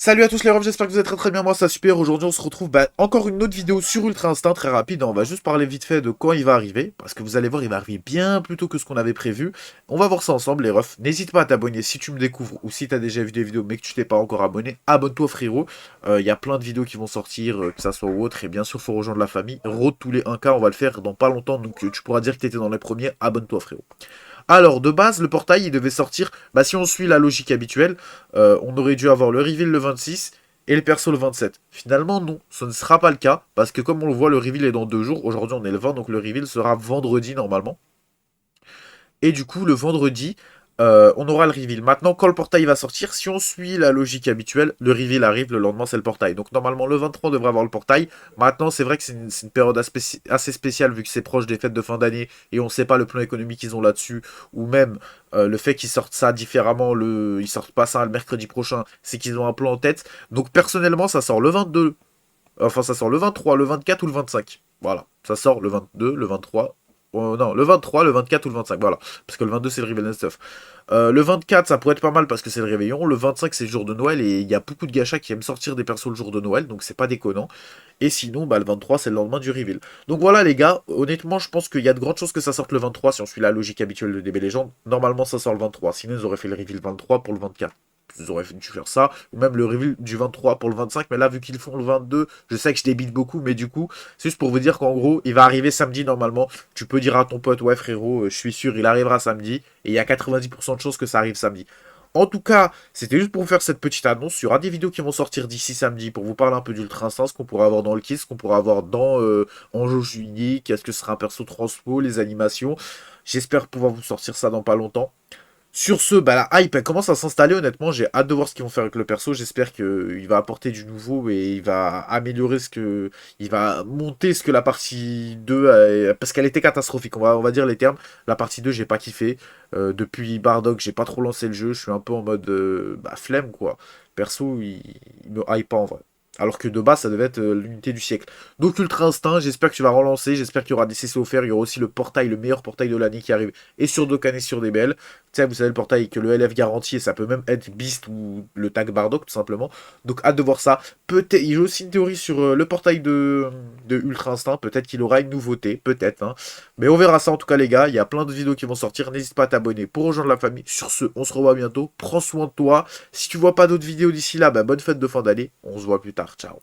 Salut à tous les refs, j'espère que vous êtes très bien, moi ça super. Aujourd'hui on se retrouve encore une autre vidéo sur Ultra Instinct, très rapide. On va juste parler vite fait de quand il va arriver, parce que vous allez voir il va arriver bien plus tôt que ce qu'on avait prévu. On va voir ça ensemble les refs. N'hésite pas à t'abonner si tu me découvres ou si tu as déjà vu des vidéos mais que tu t'es pas encore abonné. Abonne-toi frérot, il y a plein de vidéos qui vont sortir, que ça soit ou autre. Et bien sûr faut rejoindre la famille. Road tous les 1K, on va le faire dans pas longtemps, donc tu pourras dire que tu étais dans les premiers. Abonne-toi frérot. Alors, de base, le portail, il devait sortir, si on suit la logique habituelle, on aurait dû avoir le reveal le 26 et le perso le 27. Finalement, non, ce ne sera pas le cas, parce que comme on le voit, le reveal est dans 2 jours. Aujourd'hui, on est le 20, donc le reveal sera vendredi normalement. Et du coup, le vendredi, on aura le reveal. Maintenant, quand le portail va sortir, si on suit la logique habituelle, le reveal arrive, le lendemain, c'est le portail. Donc normalement, le 23, on devrait avoir le portail. Maintenant, c'est vrai que c'est une période assez spéciale, vu que c'est proche des fêtes de fin d'année, et on ne sait pas le plan économique qu'ils ont là-dessus, ou même le fait qu'ils sortent ça différemment, ils sortent pas ça le mercredi prochain, c'est qu'ils ont un plan en tête. Donc personnellement, ça sort le 22, enfin ça sort le 23, le 24 ou le 25. Voilà, ça sort le 22, le 23. Non, le 23, le 24 ou le 25, voilà. Parce que le 22, c'est le Reveal Stuff. Le 24, ça pourrait être pas mal parce que c'est le réveillon. Le 25, c'est le jour de Noël et il y a beaucoup de gachas qui aiment sortir des persos le jour de Noël, donc c'est pas déconnant. Et sinon, le 23, c'est le lendemain du Reveal. Donc voilà, les gars, honnêtement, je pense qu'il y a de grandes chances que ça sorte le 23 si on suit la logique habituelle de DB Legends. Normalement, ça sort le 23. Sinon, ils auraient fait le Reveal 23 pour le 24. Ils auraient dû faire ça, ou même le reveal du 23 pour le 25, mais là, vu qu'ils font le 22, je sais que je débite beaucoup, mais du coup, c'est juste pour vous dire qu'en gros, il va arriver samedi normalement. Tu peux dire à ton pote, ouais frérot, je suis sûr, il arrivera samedi, et il y a 90% de chances que ça arrive samedi. En tout cas, c'était juste pour vous faire cette petite annonce. Il y aura des vidéos qui vont sortir d'ici samedi pour vous parler un peu d'Ultra Instinct, ce qu'on pourra avoir dans le kit, ce qu'on pourra avoir dans Enjeu Juillet, qu'est-ce que sera un perso transpo, les animations. J'espère pouvoir vous sortir ça dans pas longtemps. Sur ce, la hype elle commence à s'installer honnêtement, j'ai hâte de voir ce qu'ils vont faire avec le perso, j'espère qu'il va apporter du nouveau et il va améliorer ce que... Il va monter ce que la partie 2, parce qu'elle était catastrophique, on va dire les termes. La partie 2 j'ai pas kiffé, depuis Bardock j'ai pas trop lancé le jeu, je suis un peu en mode flemme quoi. Perso il me hype pas en vrai. Alors que de base ça devait être l'unité du siècle. Donc Ultra Instinct, j'espère que tu vas relancer, j'espère qu'il y aura des CC offerts, il y aura aussi le portail, le meilleur portail de l'année qui arrive, et sur Dokkan et sur DBL. Tu sais, vous savez, le portail que le LF garantit, et ça peut même être Beast ou le tag Bardock, tout simplement. Donc, hâte de voir ça. Peut-être, il y a aussi une théorie sur le portail de Ultra Instinct. Peut-être qu'il aura une nouveauté, peut-être. Hein. Mais on verra ça en tout cas, les gars. Il y a plein de vidéos qui vont sortir. N'hésite pas à t'abonner pour rejoindre la famille. Sur ce, on se revoit bientôt. Prends soin de toi. Si tu vois pas d'autres vidéos d'ici là, bonne fête de fin d'année. On se voit plus tard. Ciao.